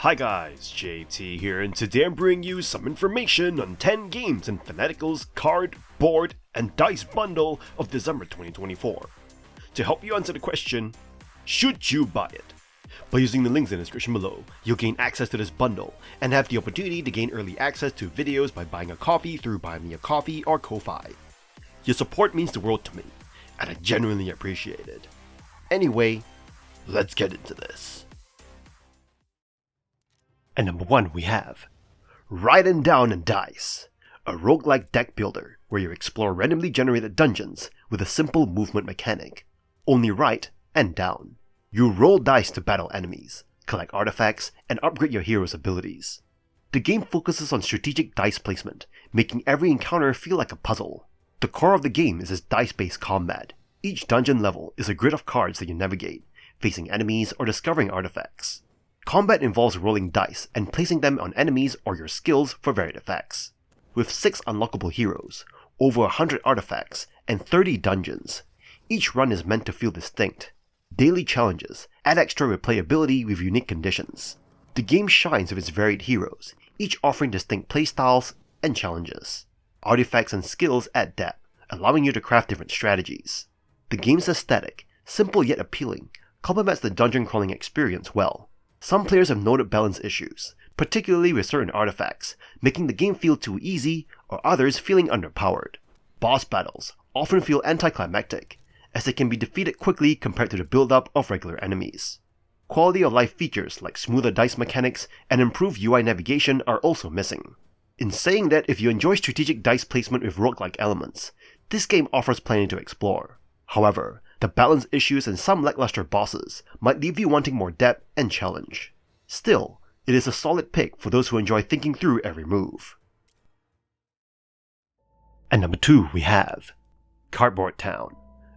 Hi guys, JT here, and today I'm bringing you some information on 10 games in Fanatical's Cardboard and Dice bundle of December 2024. To help you answer the question, should you buy it? By using the links in the description below, you'll gain access to this bundle and have the opportunity to gain early access to videos by buying a copy through Buy Me a Coffee or Ko-Fi. Your support means the world to me, and I genuinely appreciate it. Anyway, let's get into this. And number 1 we have Writing Down and Dice, a roguelike deck builder where you explore randomly generated dungeons with a simple movement mechanic. Only write and down. You roll dice to battle enemies, collect artifacts, and upgrade your hero's abilities. The game focuses on strategic dice placement, making every encounter feel like a puzzle. The core of the game is its dice-based combat. Each dungeon level is a grid of cards that you navigate, facing enemies or discovering artifacts. Combat involves rolling dice and placing them on enemies or your skills for varied effects. With 6 unlockable heroes, over 100 artifacts, and 30 dungeons, each run is meant to feel distinct. Daily challenges add extra replayability with unique conditions. The game shines with its varied heroes, each offering distinct playstyles and challenges. Artifacts and skills add depth, allowing you to craft different strategies. The game's aesthetic, simple yet appealing, complements the dungeon crawling experience well. Some players have noted balance issues, particularly with certain artifacts, making the game feel too easy or others feeling underpowered. Boss battles often feel anticlimactic, as they can be defeated quickly compared to the build-up of regular enemies. Quality of life features like smoother dice mechanics and improved UI navigation are also missing. In saying that, if you enjoy strategic dice placement with roguelike elements, this game offers plenty to explore. However, the balance issues and some lackluster bosses might leave you wanting more depth and challenge. Still, it is a solid pick for those who enjoy thinking through every move. And number 2 we have Kardboard Town,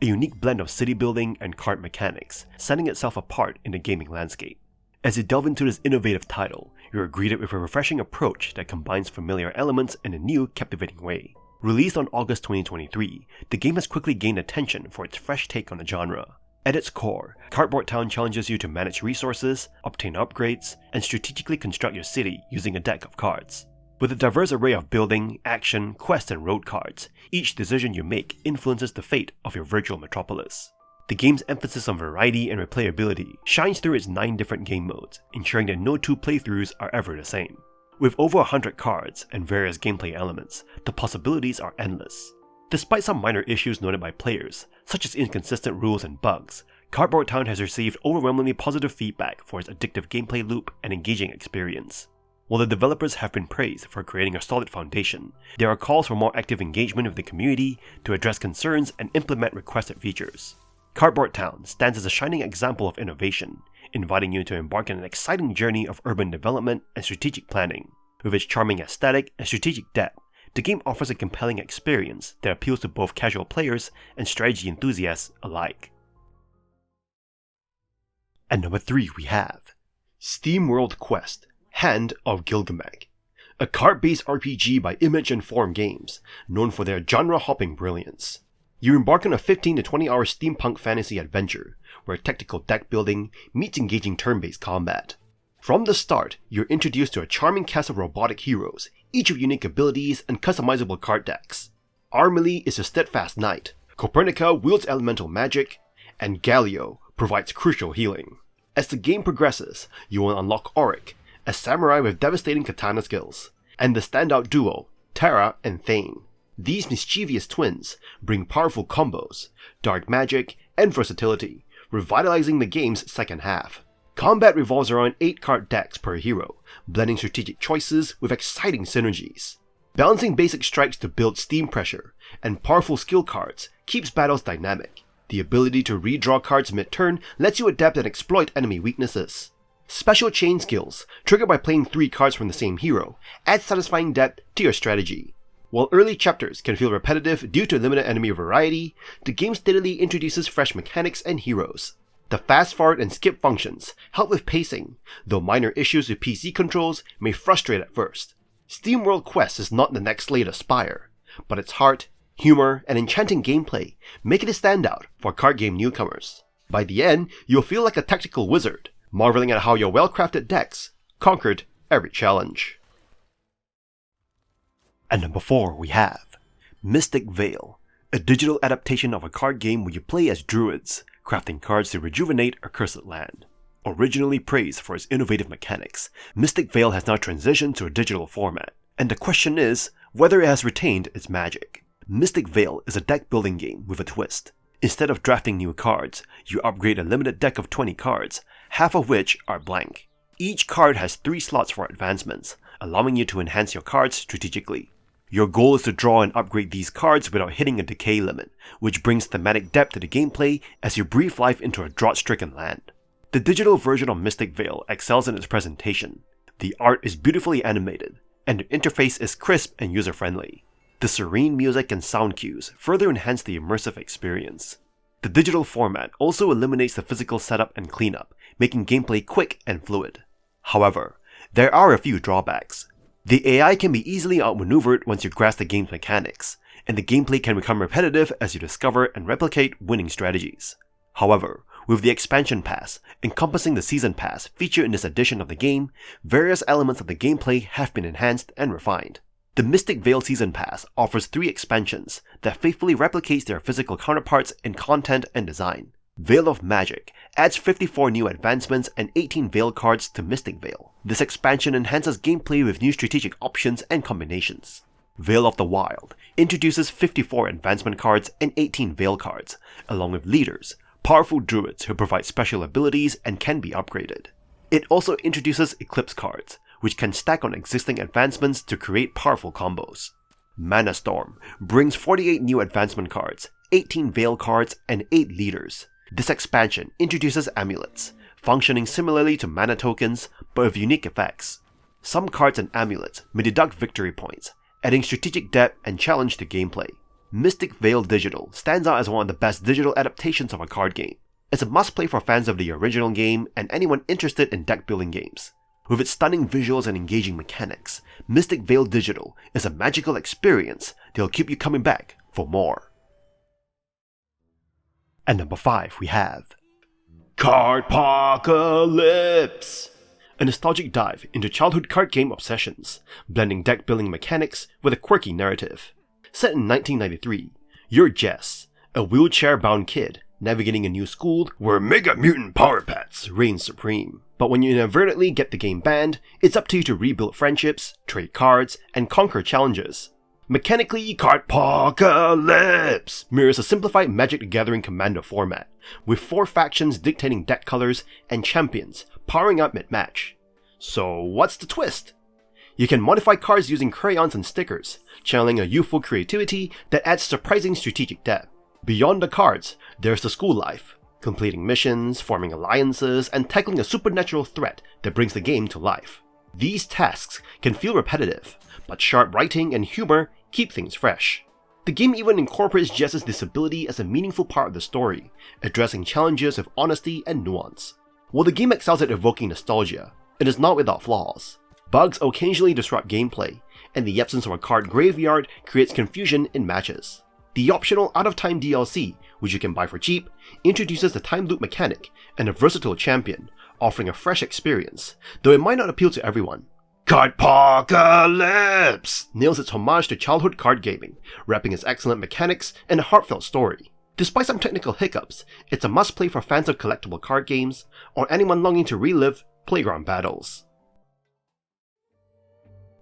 a unique blend of city building and card mechanics, setting itself apart in the gaming landscape. As you delve into this innovative title, you are greeted with a refreshing approach that combines familiar elements in a new, captivating way. Released on August 2023, the game has quickly gained attention for its fresh take on the genre. At its core, Kardboard Town challenges you to manage resources, obtain upgrades, and strategically construct your city using a deck of cards. With a diverse array of building, action, quest, and road cards, each decision you make influences the fate of your virtual metropolis. The game's emphasis on variety and replayability shines through its 9 different game modes, ensuring that no 2 playthroughs are ever the same. With over 100 cards and various gameplay elements, the possibilities are endless. Despite some minor issues noted by players, such as inconsistent rules and bugs, Kardboard Town has received overwhelmingly positive feedback for its addictive gameplay loop and engaging experience. While the developers have been praised for creating a solid foundation, there are calls for more active engagement with the community to address concerns and implement requested features. Kardboard Town stands as a shining example of innovation, inviting you to embark on an exciting journey of urban development and strategic planning. With its charming aesthetic and strategic depth, the game offers a compelling experience that appeals to both casual players and strategy enthusiasts alike. And number 3 we have SteamWorld Quest, Hand of Gilgamech, a card-based RPG by Image and Form Games, known for their genre-hopping brilliance. You embark on a 15 to 20 hour steampunk fantasy adventure, where tactical deck building meets engaging turn-based combat. From the start, you're introduced to a charming cast of robotic heroes, each with unique abilities and customizable card decks. Armely is a steadfast knight, Copernica wields elemental magic, and Galio provides crucial healing. As the game progresses, you will unlock Auric, a samurai with devastating katana skills, and the standout duo, Terra and Thane. These mischievous twins bring powerful combos, dark magic, and versatility, revitalizing the game's second half. Combat revolves around 8 card decks per hero, blending strategic choices with exciting synergies. Balancing basic strikes to build steam pressure and powerful skill cards keeps battles dynamic. The ability to redraw cards mid-turn lets you adapt and exploit enemy weaknesses. Special chain skills, triggered by playing 3 cards from the same hero, add satisfying depth to your strategy. While early chapters can feel repetitive due to limited enemy variety, the game steadily introduces fresh mechanics and heroes. The fast forward and skip functions help with pacing, though minor issues with PC controls may frustrate at first. SteamWorld Quest is not the next Slay the Spire, but its heart, humor, and enchanting gameplay make it a standout for card game newcomers. By the end, you'll feel like a tactical wizard, marveling at how your well-crafted decks conquered every challenge. At number 4 we have Mystic Vale, a digital adaptation of a card game where you play as druids, crafting cards to rejuvenate a cursed land. Originally praised for its innovative mechanics, Mystic Vale has now transitioned to a digital format, and the question is whether it has retained its magic. Mystic Vale is a deck building game with a twist. Instead of drafting new cards, you upgrade a limited deck of 20 cards, half of which are blank. Each card has 3 slots for advancements, allowing you to enhance your cards strategically. Your goal is to draw and upgrade these cards without hitting a decay limit, which brings thematic depth to the gameplay as you breathe life into a drought-stricken land. The digital version of Mystic Vale excels in its presentation. The art is beautifully animated, and the interface is crisp and user-friendly. The serene music and sound cues further enhance the immersive experience. The digital format also eliminates the physical setup and cleanup, making gameplay quick and fluid. However, there are a few drawbacks. The AI can be easily outmaneuvered once you grasp the game's mechanics, and the gameplay can become repetitive as you discover and replicate winning strategies. However, with the expansion pass, encompassing the season pass featured in this edition of the game, various elements of the gameplay have been enhanced and refined. The Mystic Vale Season Pass offers 3 expansions that faithfully replicates their physical counterparts in content and design. Veil of Magic adds 54 new advancements and 18 Vale cards to Mystic Vale. This expansion enhances gameplay with new strategic options and combinations. Veil of the Wild introduces 54 advancement cards and 18 Vale cards, along with leaders, powerful druids who provide special abilities and can be upgraded. It also introduces Eclipse cards, which can stack on existing advancements to create powerful combos. Mana Storm brings 48 new advancement cards, 18 Vale cards, and 8 leaders. This expansion introduces amulets, functioning similarly to mana tokens, but with unique effects. Some cards and amulets may deduct victory points, adding strategic depth and challenge to gameplay. Mystic Vale Digital stands out as one of the best digital adaptations of a card game. It's a must-play for fans of the original game and anyone interested in deck-building games. With its stunning visuals and engaging mechanics, Mystic Vale Digital is a magical experience that'll keep you coming back for more. At number 5 we have Cardpocalypse, a nostalgic dive into childhood card game obsessions, blending deck-building mechanics with a quirky narrative. Set in 1993, you're Jess, a wheelchair-bound kid navigating a new school where Mega Mutant Power Pets reign supreme. But when you inadvertently get the game banned, it's up to you to rebuild friendships, trade cards, and conquer challenges. Mechanically, Cardpocalypse mirrors a simplified Magic the Gathering Commander format, with 4 factions dictating deck colors and champions powering up mid-match. So what's the twist? You can modify cards using crayons and stickers, channeling a youthful creativity that adds surprising strategic depth. Beyond the cards, there's the school life, completing missions, forming alliances, and tackling a supernatural threat that brings the game to life. These tasks can feel repetitive, but sharp writing and humor keep things fresh. The game even incorporates Jess's disability as a meaningful part of the story, addressing challenges with honesty and nuance. While the game excels at evoking nostalgia, it is not without flaws. Bugs occasionally disrupt gameplay, and the absence of a card graveyard creates confusion in matches. The optional out-of-time DLC, which you can buy for cheap, introduces the time loop mechanic and a versatile champion, offering a fresh experience, though it might not appeal to everyone. Cardpocalypse nails its homage to childhood card gaming, wrapping its excellent mechanics in a heartfelt story. Despite some technical hiccups, it's a must-play for fans of collectible card games, or anyone longing to relive playground battles.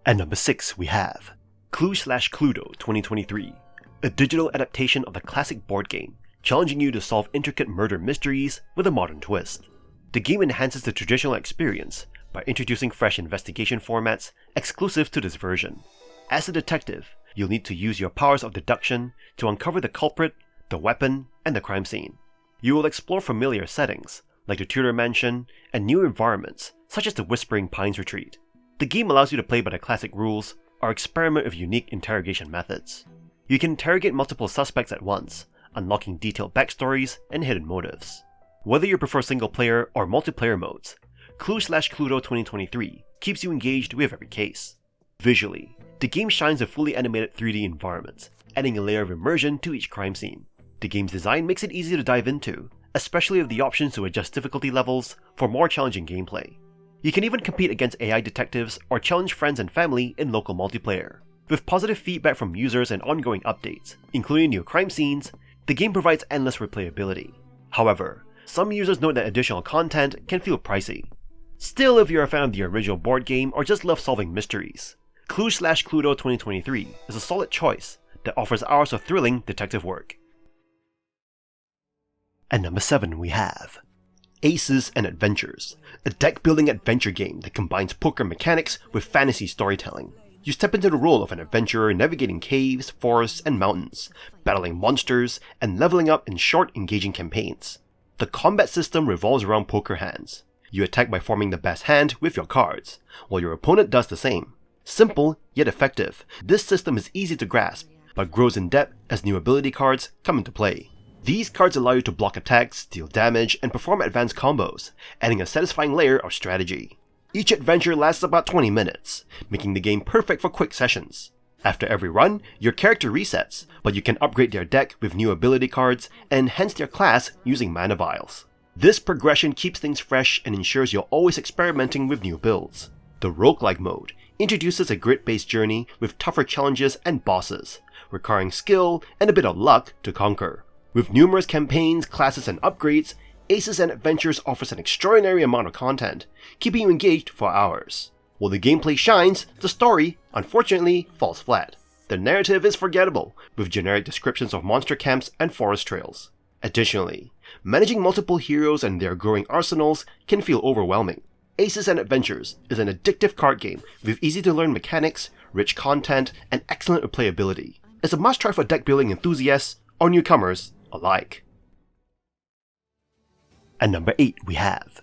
At number 6 we have Cluedo 2023, a digital adaptation of the classic board game, challenging you to solve intricate murder mysteries with a modern twist. The game enhances the traditional experience by introducing fresh investigation formats exclusive to this version. As a detective, you'll need to use your powers of deduction to uncover the culprit, the weapon, and the crime scene. You will explore familiar settings, like the Tudor Mansion, and new environments, such as the Whispering Pines Retreat. The game allows you to play by the classic rules, or experiment with unique interrogation methods. You can interrogate multiple suspects at once, unlocking detailed backstories and hidden motives. Whether you prefer single-player or multiplayer modes, Cluedo 2023 keeps you engaged with every case. Visually, the game shines with fully animated 3D environments, adding a layer of immersion to each crime scene. The game's design makes it easy to dive into, especially with the options to adjust difficulty levels for more challenging gameplay. You can even compete against AI detectives or challenge friends and family in local multiplayer. With positive feedback from users and ongoing updates, including new crime scenes, the game provides endless replayability. However, some users note that additional content can feel pricey. Still, if you're a fan of the original board game or just love solving mysteries, Clue/Cluedo 2023 is a solid choice that offers hours of thrilling detective work. At number 7 we have Aces and Adventures, a deck-building adventure game that combines poker mechanics with fantasy storytelling. You step into the role of an adventurer navigating caves, forests, and mountains, battling monsters, and leveling up in short, engaging campaigns. The combat system revolves around poker hands. You attack by forming the best hand with your cards, while your opponent does the same. Simple, yet effective, this system is easy to grasp, but grows in depth as new ability cards come into play. These cards allow you to block attacks, deal damage, and perform advanced combos, adding a satisfying layer of strategy. Each adventure lasts about 20 minutes, making the game perfect for quick sessions. After every run, your character resets, but you can upgrade their deck with new ability cards and enhance their class using mana vials. This progression keeps things fresh and ensures you're always experimenting with new builds. The roguelike mode introduces a grid-based journey with tougher challenges and bosses, requiring skill and a bit of luck to conquer. With numerous campaigns, classes, and upgrades, Aces and Adventures offers an extraordinary amount of content, keeping you engaged for hours. While the gameplay shines, the story, unfortunately, falls flat. The narrative is forgettable, with generic descriptions of monster camps and forest trails. Additionally, managing multiple heroes and their growing arsenals can feel overwhelming. Aces and Adventures is an addictive card game with easy-to-learn mechanics, rich content, and excellent replayability. It's a must-try for deck-building enthusiasts or newcomers alike. At number 8 we have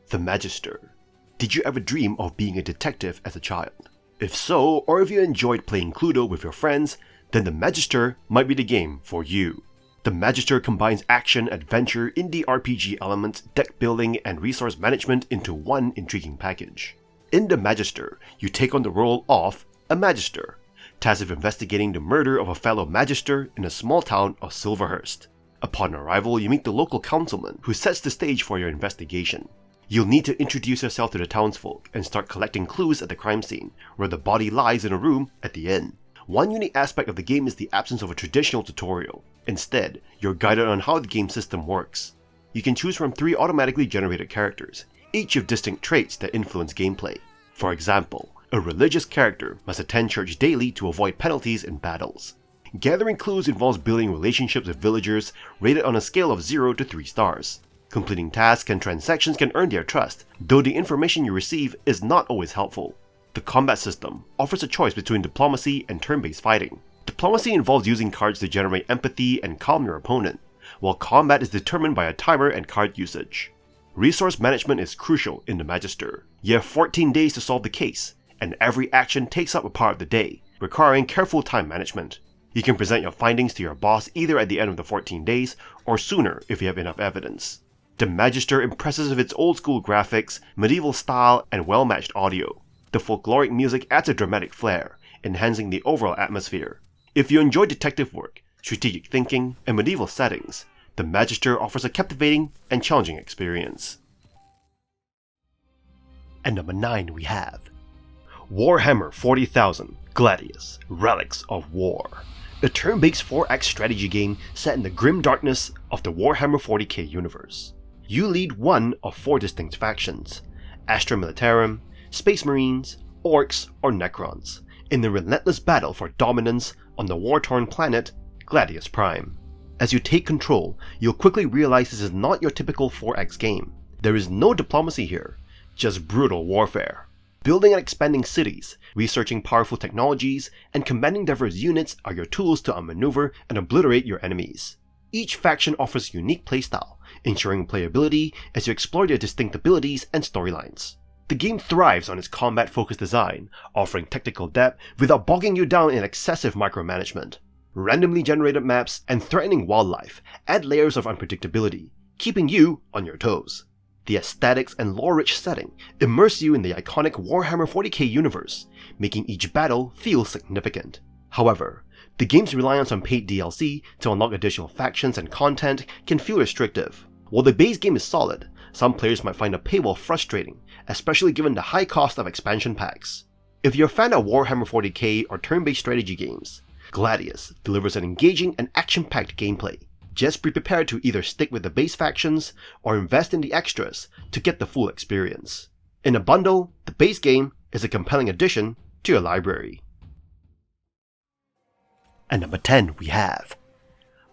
The Magister. Did you ever dream of being a detective as a child? If so, or if you enjoyed playing Cluedo with your friends, then The Magister might be the game for you. The Magister combines action, adventure, indie RPG elements, deck building, and resource management into one intriguing package. In The Magister, you take on the role of a Magister, tasked with investigating the murder of a fellow Magister in the small town of Silverhurst. Upon arrival, you meet the local councilman, who sets the stage for your investigation. You'll need to introduce yourself to the townsfolk and start collecting clues at the crime scene, where the body lies in a room at the inn. One unique aspect of the game is the absence of a traditional tutorial. Instead, you're guided on how the game system works. You can choose from 3 automatically generated characters, each with distinct traits that influence gameplay. For example, a religious character must attend church daily to avoid penalties in battles. Gathering clues involves building relationships with villagers rated on a scale of 0 to 3 stars. Completing tasks and transactions can earn their trust, though the information you receive is not always helpful. The combat system offers a choice between diplomacy and turn-based fighting. Diplomacy involves using cards to generate empathy and calm your opponent, while combat is determined by a timer and card usage. Resource management is crucial in the Magister. You have 14 days to solve the case, and every action takes up a part of the day, requiring careful time management. You can present your findings to your boss either at the end of the 14 days or sooner if you have enough evidence. The Magister impresses with its old-school graphics, medieval style, and well-matched audio. The folkloric music adds a dramatic flair, enhancing the overall atmosphere. If you enjoy detective work, strategic thinking, and medieval settings, the Magister offers a captivating and challenging experience. At number 9 we have Warhammer 40,000 Gladius, Relics of War. A turn-based 4X strategy game set in the grim darkness of the Warhammer 40k universe. You lead one of 4 distinct factions, Astra Militarum, Space Marines, Orcs, or Necrons, in the relentless battle for dominance on the war-torn planet Gladius Prime. As you take control, you'll quickly realize this is not your typical 4X game. There is no diplomacy here, just brutal warfare. Building and expanding cities, researching powerful technologies, and commanding diverse units are your tools to outmaneuver and obliterate your enemies. Each faction offers unique playstyle, ensuring playability as you explore their distinct abilities and storylines. The game thrives on its combat-focused design, offering technical depth without bogging you down in excessive micromanagement. Randomly generated maps and threatening wildlife add layers of unpredictability, keeping you on your toes. The aesthetics and lore-rich setting immerse you in the iconic Warhammer 40k universe, making each battle feel significant. However, the game's reliance on paid DLC to unlock additional factions and content can feel restrictive. While the base game is solid, some players might find the paywall frustrating, especially given the high cost of expansion packs. If you're a fan of Warhammer 40k or turn-based strategy games, Gladius delivers an engaging and action-packed gameplay. Just be prepared to either stick with the base factions or invest in the extras to get the full experience. In a bundle, the base game is a compelling addition to your library. And number 10 we have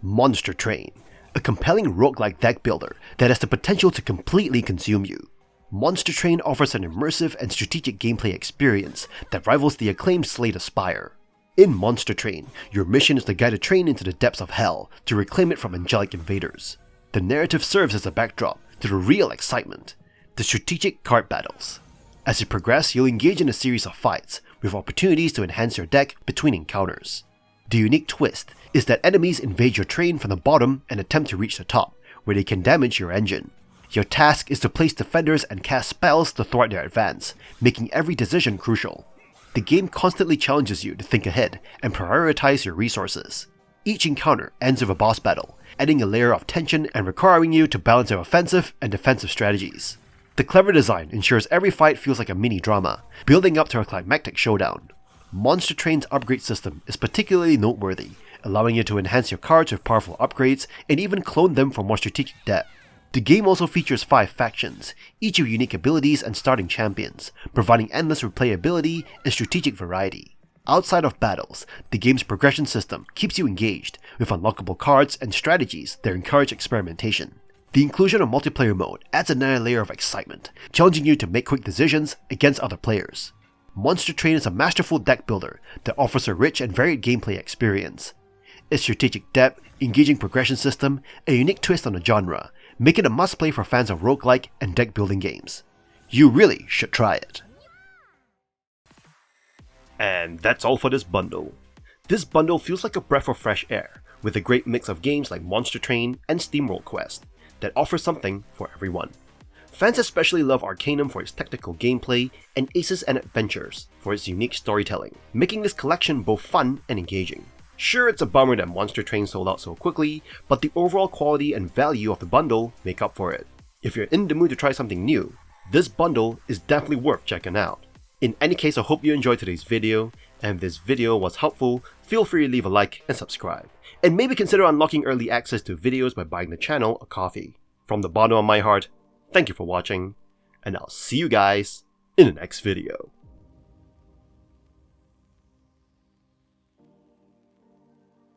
Monster Train, a compelling roguelike deck builder that has the potential to completely consume you. Monster Train offers an immersive and strategic gameplay experience that rivals the acclaimed Slay the Spire. In Monster Train, your mission is to guide a train into the depths of hell to reclaim it from angelic invaders. The narrative serves as a backdrop to the real excitement, the strategic card battles. As you progress, you'll engage in a series of fights, with opportunities to enhance your deck between encounters. The unique twist is that enemies invade your train from the bottom and attempt to reach the top, where they can damage your engine. Your task is to place defenders and cast spells to thwart their advance, making every decision crucial. The game constantly challenges you to think ahead and prioritize your resources. Each encounter ends with a boss battle, adding a layer of tension and requiring you to balance your offensive and defensive strategies. The clever design ensures every fight feels like a mini-drama, building up to a climactic showdown. Monster Train's upgrade system is particularly noteworthy, allowing you to enhance your cards with powerful upgrades and even clone them for more strategic depth. The game also features 5 factions, each with unique abilities and starting champions, providing endless replayability and strategic variety. Outside of battles, the game's progression system keeps you engaged, with unlockable cards and strategies that encourage experimentation. The inclusion of multiplayer mode adds another layer of excitement, challenging you to make quick decisions against other players. Monster Train is a masterful deck builder that offers a rich and varied gameplay experience. Its strategic depth, engaging progression system, and a unique twist on the genre make it a must-play for fans of roguelike and deck-building games. You really should try it. And that's all for this bundle. This bundle feels like a breath of fresh air, with a great mix of games like Monster Train and SteamWorld Quest that offer something for everyone. Fans especially love Arcanium for its technical gameplay and Aces and Adventures for its unique storytelling, making this collection both fun and engaging. Sure, it's a bummer that Monster Train sold out so quickly, but the overall quality and value of the bundle make up for it. If you're in the mood to try something new, this bundle is definitely worth checking out. In any case, I hope you enjoyed today's video, and if this video was helpful, feel free to leave a like and subscribe. And maybe consider unlocking early access to videos by buying the channel a coffee. From the bottom of my heart, thank you for watching, and I'll see you guys in the next video.